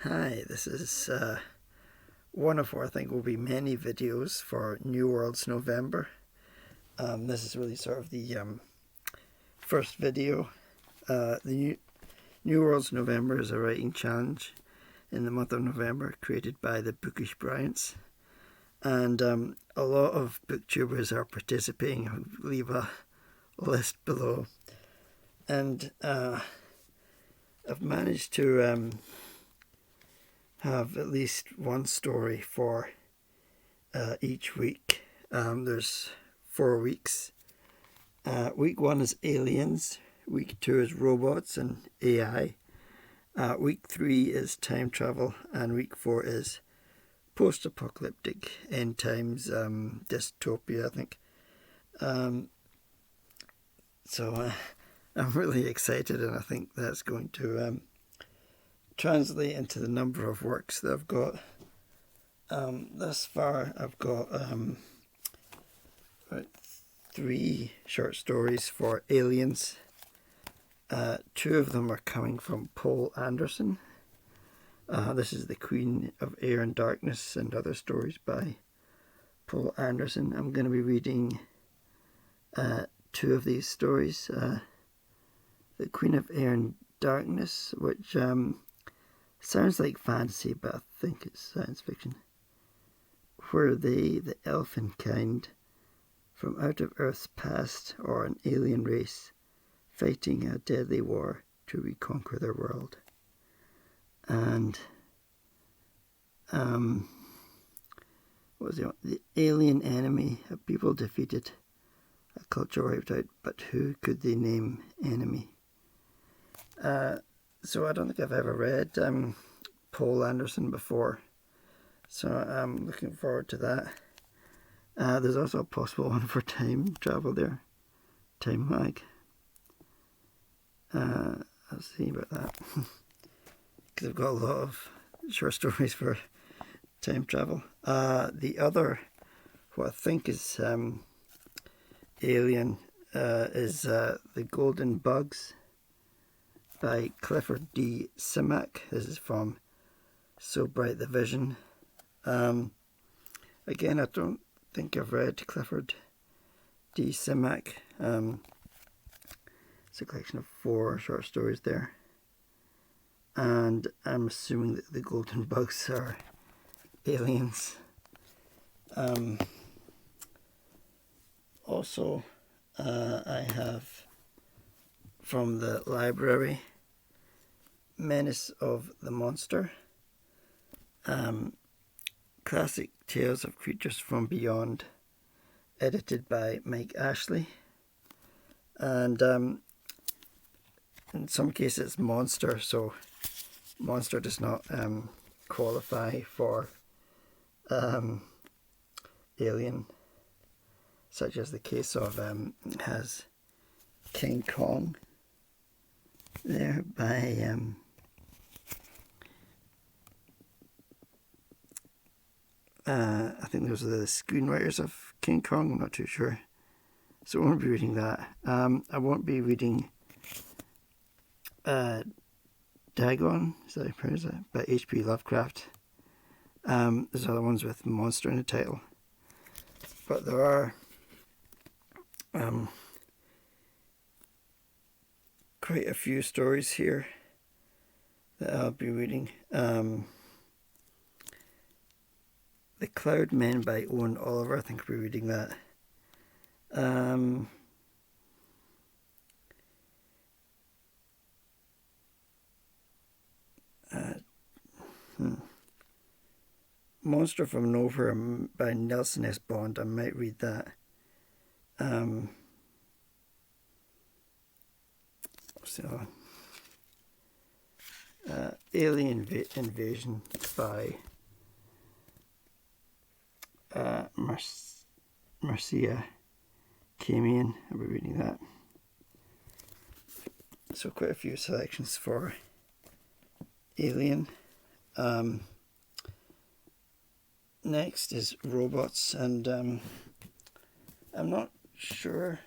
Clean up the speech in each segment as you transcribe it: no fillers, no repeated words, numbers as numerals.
Hi, this is one of what I think will be many videos for New Worlds November. This is really sort of the first video. The New Worlds November is a writing challenge in the month of November created by the Bookish Bryants. And a lot of booktubers are participating. I'll leave a list below. And I've managed to have at least one story for each week. There's 4 weeks. Week 1 is aliens. Week 2 is robots and AI. Week 3 is time travel, and week 4 is post-apocalyptic end times dystopia, I think. So I'm really excited, and I think that's going to translate into the number of works that I've got. Thus far, I've got 3 short stories for aliens. 2 of them are coming from Poul Anderson. This is The Queen of Air and Darkness and Other Stories by Poul Anderson. I'm going to be reading 2 of these stories. The Queen of Air and Darkness, which sounds like fantasy, but I think it's science fiction. Were they, the elfin kind, from out of Earth's past, or an alien race, fighting a deadly war to reconquer their world? And what was the alien enemy? A people defeated, a culture wiped out, but who could they name enemy? So I don't think I've ever read Poul Anderson before, so I'm looking forward to that. There's also a possible one for time travel there, time lag. I'll see about that, because I've got a lot of short stories for time travel. The other, what I think is alien, is The Golden Bugs by Clifford D. Simak. This is from So Bright the Vision. Again, I don't think I've read Clifford D. Simak. It's a collection of 4 short stories there. And I'm assuming that the golden bugs are aliens. Also, I have from the library Menace of the Monster. Classic Tales of Creatures from Beyond, edited by Mike Ashley. And in some cases it's monster, so monster does not qualify for alien, such as the case of has King Kong there by I think those are the screenwriters of King Kong, I'm not too sure. So I won't be reading that. I won't be reading Dagon, is that how you pronounce it? By H.P. Lovecraft. There's other ones with monster in the title. But there are quite a few stories here that I'll be reading. The Cloud Men by Owen Oliver, I think I'll be reading that. Monster from Nowhere by Nelson S. Bond, I might read that. What's the other one? Alien Invasion by Marcia Camian. I'll be reading that. So quite a few selections for alien. Next is robots, and I'm not sure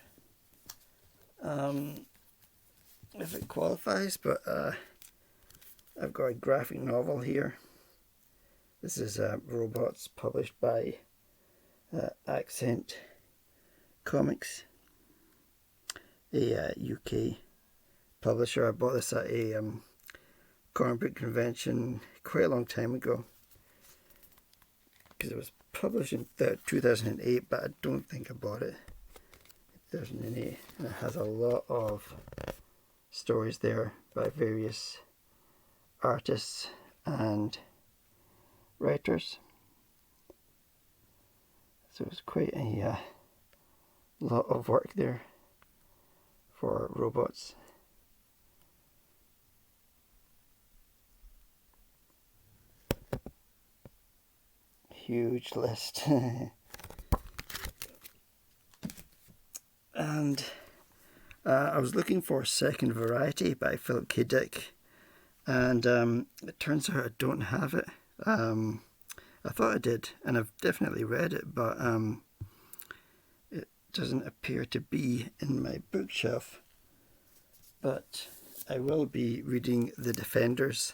if it qualifies, but I've got a graphic novel here. This is Robots, published by Accent Comics, a UK publisher. I bought this at a comic book convention quite a long time ago because it was published in 2008, but I don't think I bought it in 2008. And it has a lot of stories there by various artists and writers. So it's quite a lot of work there for Robots. Huge list. And I was looking for Second Variety by Philip K. Dick, and it turns out I don't have it. I thought I did, and I've definitely read it, but it doesn't appear to be in my bookshelf. But I will be reading The Defenders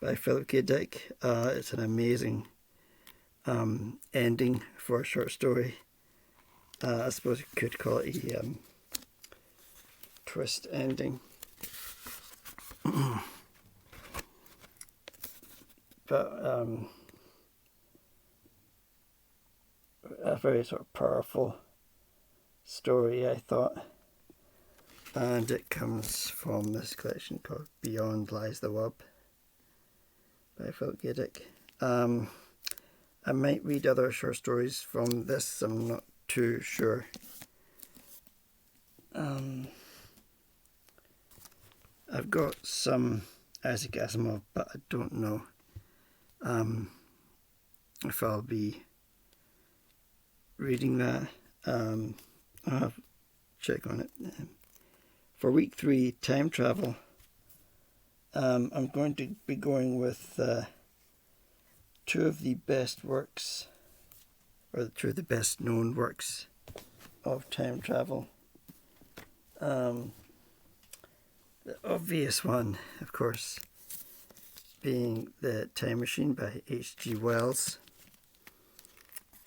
by Philip K. Dick. It's an amazing ending for a short story. I suppose you could call it a twist ending. But a very sort of powerful story, I thought. And it comes from this collection called Beyond Lies the Wub by Philip K. Dick. I might read other short stories from this, I'm not too sure. I've got some Isaac Asimov, but I don't know if I'll be reading that. I'll have to check on it. For week 3, time travel, I'm going to be going with two of the best works, or two of the best known works of time travel. The obvious one, of course, being The Time Machine by H.G. Wells.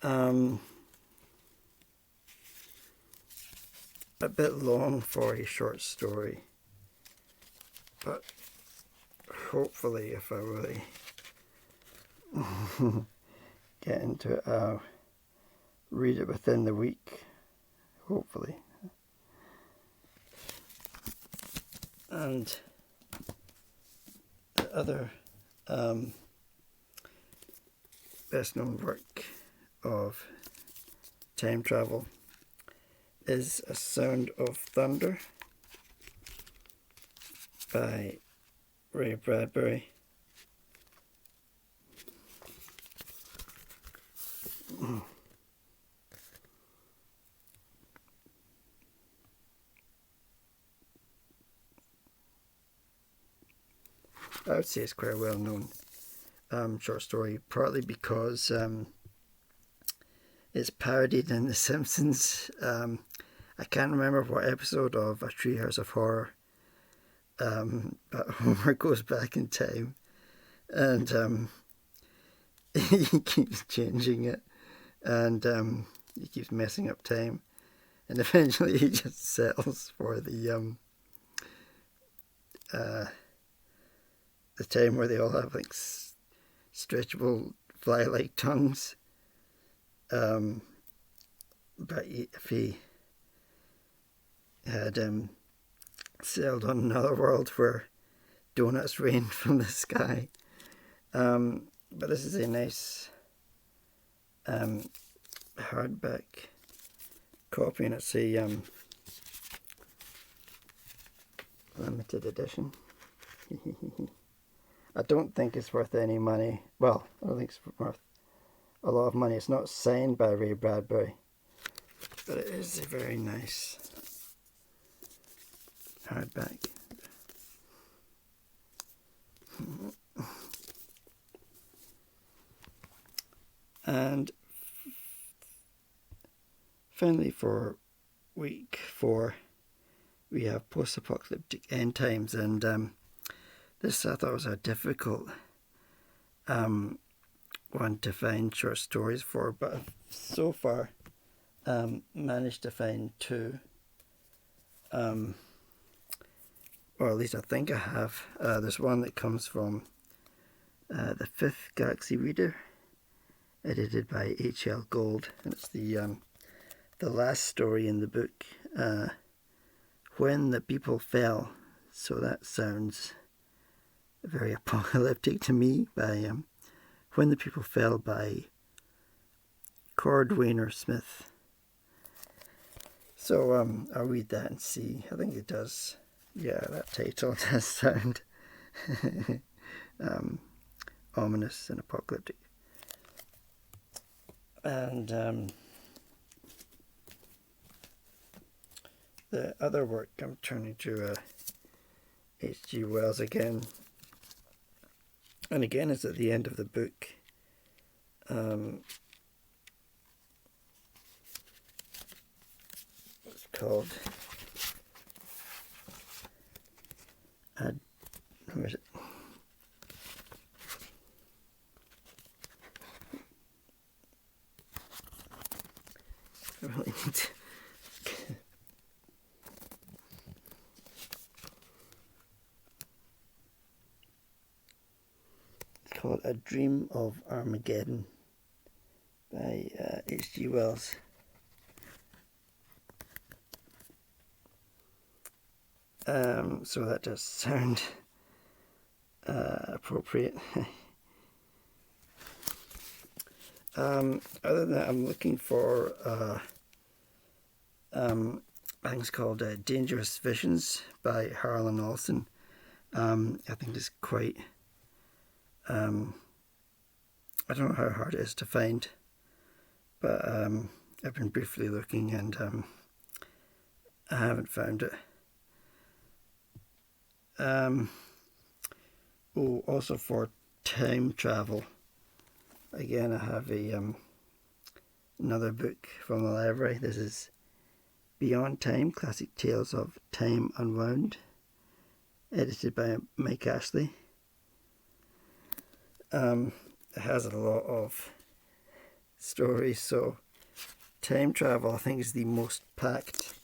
A bit long for a short story, but hopefully if I really get into it, I'll read it within the week, hopefully. And the other best known work of time travel is A Sound of Thunder by Ray Bradbury. I would say it's quite a well-known short story, partly because it's parodied in The Simpsons. I can't remember what episode of A Treehouse of Horror, but Homer goes back in time and he keeps changing it, and he keeps messing up time, and eventually he just settles for the time where they all have like stretchable fly-like tongues. But if he had sailed on another world where donuts rain from the sky. But this is a nice hardback copy, and it's a limited edition. I don't think it's worth any money. Well, I don't think it's worth a lot of money. It's not signed by Ray Bradbury, but it is a very nice hardback. And finally, for week 4, we have post-apocalyptic end times, and This I thought was a difficult one to find short stories for, but I've so far managed to find two, or at least I think I have. There's one that comes from the Fifth Galaxy Reader, edited by H.L. Gold, and it's the last story in the book, When the People Fell. So that sounds very apocalyptic to me. By When the People Fell by Cordwainer Smith. So I'll read that and see. I think it does. Yeah, that title does sound ominous and apocalyptic. And the other work, I'm turning to H.G. Wells again. And again, it's at the end of the book. It's called where is it? I really need to It's called A Dream of Armageddon by H.G. Wells. So that does sound appropriate. Other than that, I'm looking for I think it's called Dangerous Visions by Harlan Olsen. I think it's quite I don't know how hard it is to find, but I've been briefly looking and I haven't found it. Also for time travel, again I have another book from the library. This is Beyond Time, Classic Tales of Time Unwound, edited by Mike Ashley. It has a lot of stories, so time travel I think is the most packed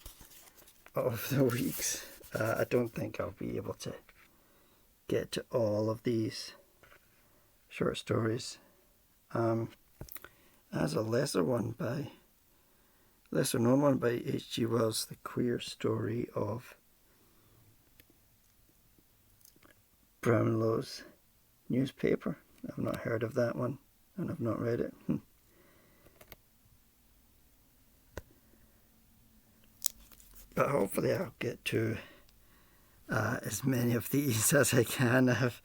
of the weeks. I don't think I'll be able to get to all of these short stories. As a lesser known one by H.G. Wells, The Queer Story of Brownlow's Newspaper. I've not heard of that one, and I've not read it. But hopefully I'll get to as many of these as I can. I've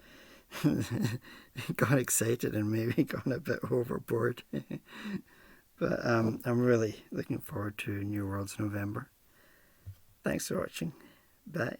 got excited and maybe gone a bit overboard. But I'm really looking forward to New Worlds November. Thanks for watching. Bye.